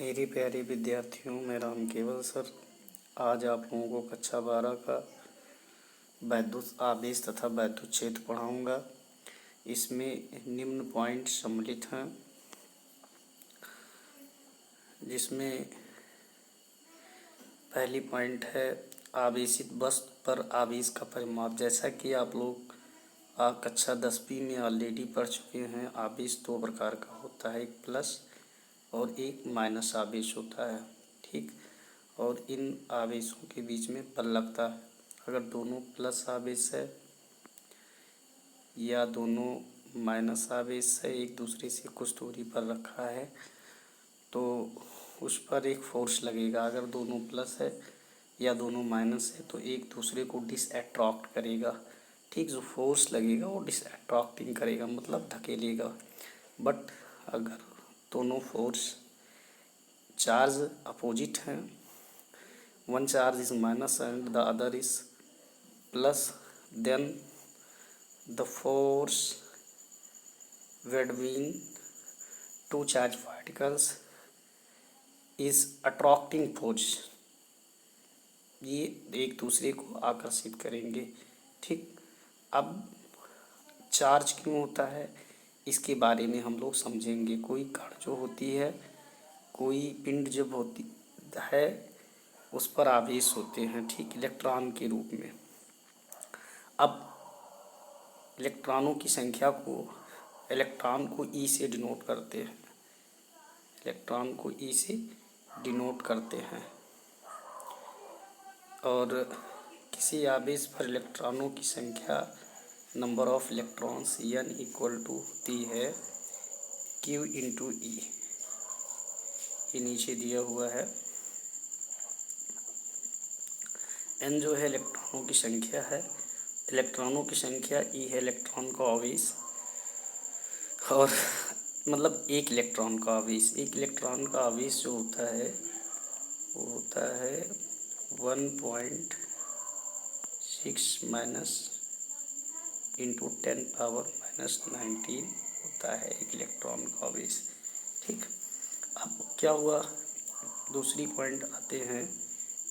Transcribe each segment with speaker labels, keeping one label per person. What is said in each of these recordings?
Speaker 1: मेरी प्यारे विद्यार्थियों, मैं राम केवल सर आज आप लोगों को कक्षा 12 का वैद्युत आवेश तथा वैद्युत क्षेत्र पढ़ाऊंगा। इसमें निम्न पॉइंट सम्मिलित हैं, जिसमें पहली पॉइंट है आवेशित वस्तु पर आवेश का परिमाप। जैसा कि आप लोग कक्षा 10वीं में ऑलरेडी पढ़ चुके हैं, आवेश दो प्रकार का होता है, एक प्लस और एक माइनस आवेश होता है। ठीक, और इन आवेशों के बीच में बल लगता है। अगर दोनों प्लस आवेश है या दोनों माइनस आवेश है, एक दूसरे से कुछ दूरी पर रखा है, तो उस पर एक फोर्स लगेगा। अगर दोनों प्लस है या दोनों माइनस है तो एक दूसरे को डिसअट्रैक्ट करेगा। ठीक, जो फोर्स लगेगा वो डिसअट्रैक्टिंग करेगा, मतलब धकेलेगा। बट अगर दोनों फोर्स चार्ज अपोजिट हैं, one charge is minus and the other is plus, then the force between two charge particles is attracting force। ये एक दूसरे को आकर्षित करेंगे। ठीक, अब चार्ज क्यों होता है इसके बारे में हम लोग समझेंगे। कोई कण जो होती है, कोई पिंड जब होती है, उस पर आवेश होते हैं, ठीक, इलेक्ट्रॉन के रूप में। अब इलेक्ट्रॉनों की संख्या को, इलेक्ट्रॉन को ई से डिनोट करते हैं, इलेक्ट्रॉन को ई से डिनोट करते हैं। और किसी आवेश पर इलेक्ट्रॉनों की संख्या, number of electrons n equal to होती है Q इंटू ई। ये नीचे दिया हुआ है। n जो है इलेक्ट्रॉनों की संख्या है, इलेक्ट्रॉनों की संख्या e है इलेक्ट्रॉन का आवेश, और मतलब एक इलेक्ट्रॉन का आवेश। एक इलेक्ट्रॉन का आवेश जो होता है वो होता है 1.6 माइनस इंटू 10⁻⁻19 होता है एक इलेक्ट्रॉन का आवेश। ठीक, अब क्या हुआ, दूसरी पॉइंट आते हैं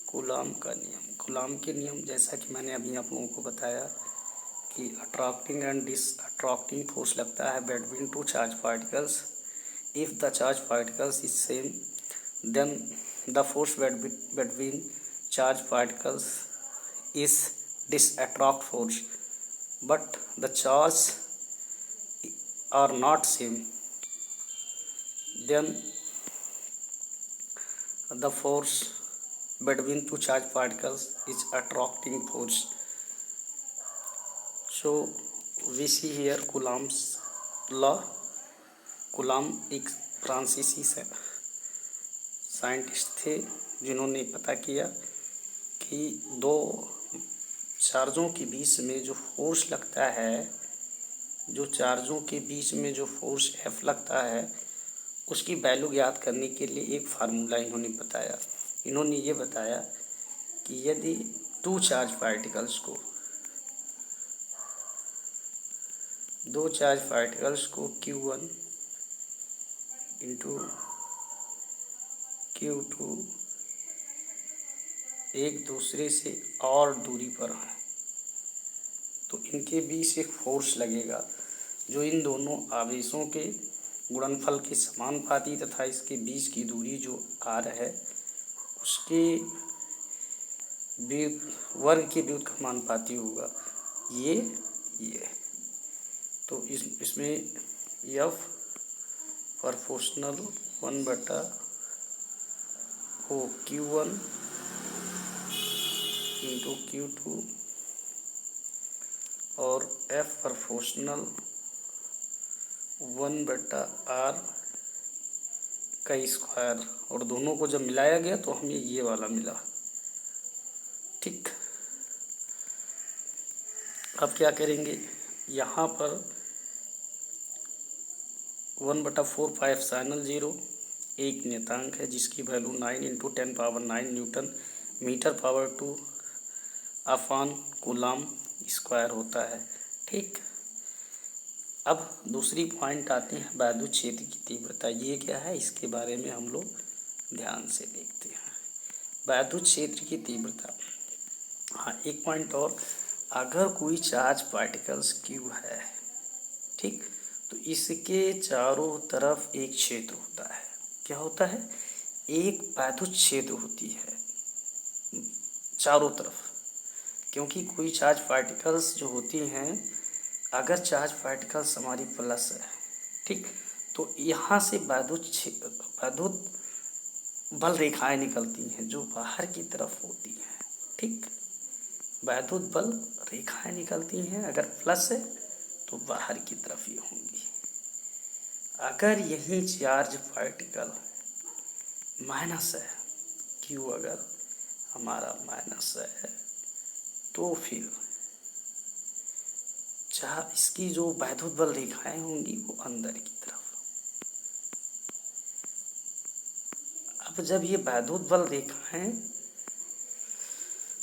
Speaker 1: कूलाम का नियम। कूलाम के नियम, जैसा कि मैंने अभी आप लोगों को बताया कि अट्रैक्टिंग एंड डिसअट्रैक्टिंग फोर्स लगता है between two charge particles. If the charge particles is same, then the force between charge particles is disattract force, but the charge are not same, then the force between two charged particles is attracting force. So we see here Coulomb's law. Coulomb एक फ्रांसीसी scientist थे जिन्होंने पता किया कि दो चार्जों के बीच में जो फोर्स लगता है, जो चार्जों के बीच में जो फोर्स F लगता है, उसकी वैल्यू ज्ञात करने के लिए एक फार्मूला इन्होंने बताया। इन्होंने ये बताया कि यदि दो चार्ज पार्टिकल्स को Q1 इंटू Q2 एक दूसरे से और दूरी पर हैं, तो इनके बीच एक फोर्स लगेगा जो इन दोनों आवेशों के गुणनफल के समानुपाती तथा इसके बीच की दूरी जो r है उसके वर्ग के व्युत्क्रमानुपाती होगा। ये तो इसमें F proportional 1/हो Q1 into Q2 और F प्रोपोर्शनल 1/r का स्क्वायर, और दोनों को जब मिलाया गया तो हमें ये वाला मिला। ठीक, अब क्या करेंगे, यहाँ पर 1/4πε0 एक नियतांक है जिसकी value 9 into 10⁻9 newton metre power 2 upon coulomb square होता है। ठीक, अब दूसरी पॉइंट आते हैं वैद्युत क्षेत्र की तीव्रता। ये क्या है, इसके बारे में हम लोग ध्यान से देखते हैं। वैद्युत क्षेत्र की तीव्रता। हाँ, एक पॉइंट और, अगर कोई चार्ज पार्टिकल्स क्यू है, ठीक, तो इसके चारों तरफ एक क्षेत्र होता है। क्या होता है? एक वैद्युत क्षेत्र होती है चारों तरफ, क्योंकि कोई चार्ज पार्टिकल्स जो होती हैं, अगर चार्ज पार्टिकल्स हमारी प्लस है, ठीक, तो यहाँ से वैद्युत बल रेखाएं निकलती हैं जो बाहर की तरफ होती हैं, ठीक, वैद्युत बल रेखाएं निकलती हैं, अगर प्लस है तो बाहर की तरफ ही होंगी। अगर यही चार्ज पार्टिकल माइनस है, क्यू अगर हमारा माइनस है, तो फिर जहाँ इसकी जो वैद्युत बल रेखाएं होंगी वो अंदर की तरफ। अब जब ये वैद्युत बल रेखाएं,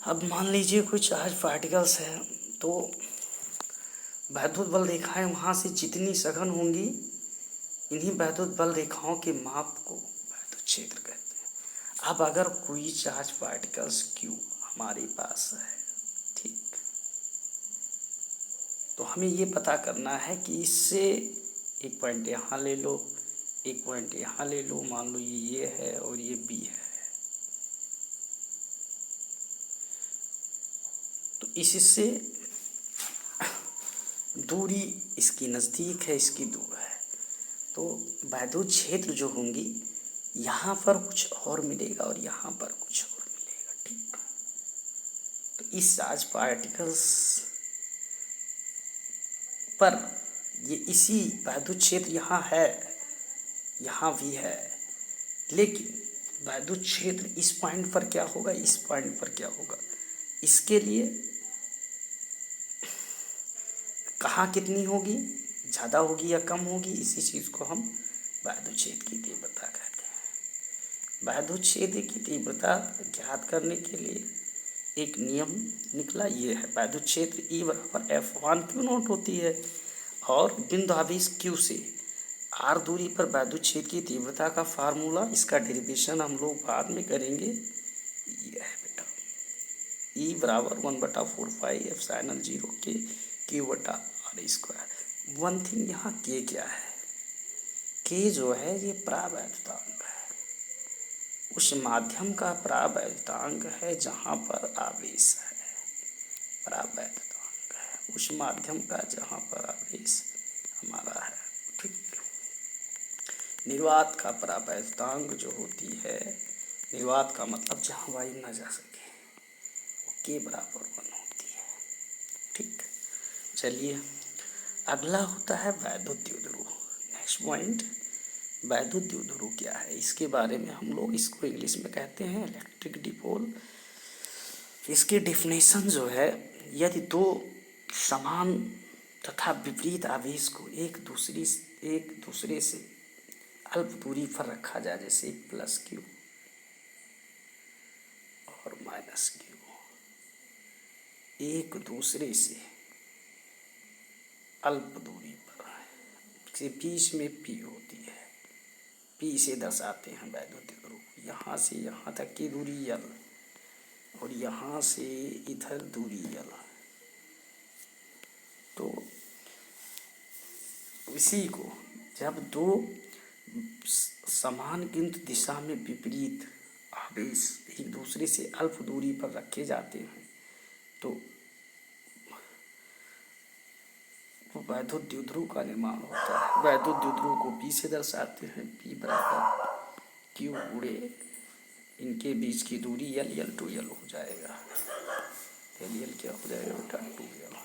Speaker 1: अब मान लीजिए कोई चार्ज पार्टिकल्स है, तो वैद्युत बल रेखाएं वहाँ से जितनी सघन होंगी, इन्हीं वैद्युत बल रेखाओं के माप को वैद्युत क्षेत्र कहते हैं। अब अगर कोई चार्ज पार्टिकल्स क्यू हमारे पास है, ठीक, तो हमें ये पता करना है कि इससे एक पॉइंट यहाँ ले लो, एक पॉइंट यहाँ ले लो, मान लो ये है और ये बी है, तो इससे दूरी इसकी नज़दीक है, इसकी दूर है, तो वैद्युत क्षेत्र जो होंगी, यहाँ पर कुछ और मिलेगा और यहाँ पर कुछ और मिलेगा, ठीक। तो इस चार्ज पार्टिकल्स पर ये इसी वैद्युत क्षेत्र यहाँ है, यहाँ भी है, लेकिन वैद्युत क्षेत्र इस पॉइंट पर क्या होगा, इस पॉइंट पर क्या होगा, इसके लिए कहाँ कितनी होगी, ज़्यादा होगी या कम होगी, इसी चीज़ को हम वैद्युत क्षेत्र की तीव्रता कहते हैं। वैद्युत क्षेत्र की तीव्रता ज्ञात करने के लिए एक नियम निकला, ये है, वैद्युत क्षेत्र E बराबर F1Q0 होती है, और बिंदु आवेश Q से R दूरी पर वैद्युत क्षेत्र की तीव्रता का फार्मूला, इसका डेरिवेशन हम लोग बाद में करेंगे, ये है बेटा, E बराबर 1/4πε0 के Q/R²। वन थिंग यहाँ K क्या है, K जो है ये परावैद्युतांक है, उस माध्यम का परावैद्युतांक है जहाँ पर आवेश है, परावैद्युतांक है उस माध्यम का जहाँ पर आवेश हमारा है, ठीक। निर्वात का परावैद्युतांक जो होती है, निर्वात का मतलब जहाँ वायु न जा सके, वो K बराबर 1 होती है, ठीक। चलिए अगला होता है वैद्युत द्विध्रुव। नेक्स्ट पॉइंट, वैद्युत द्विध्रुव क्या है, इसके बारे में हम लोग इसको इंग्लिश में कहते हैं इलेक्ट्रिक डिपोल। इसकी डेफिनेशन जो है, यदि दो समान तथा विपरीत आवेश को एक दूसरे से अल्प दूरी पर रखा जाए, जैसे प्लस क्यू और माइनस क्यू, एक दूसरे से अल्प दूरी पर, से बीच में P होती है, P से दर्शाते हैं वैद्युत द्विध्रुव। यहाँ से यहाँ तक की दूरी L और यहाँ से इधर दूरी L, तो इसी को जब दो समान किंतु दिशा में विपरीत आवेश एक दूसरे से अल्प दूरी पर रखे जाते हैं, तो वैद्युत द्विध्रुव का निर्माण होता है। वैद्युत द्विध्रुव को P से दर्शाते हैं, P बराबर Q गुणे इनके बीच की दूरी L, L to L हो जाएगा, L क्या हो जाएगा बेटा, 2L।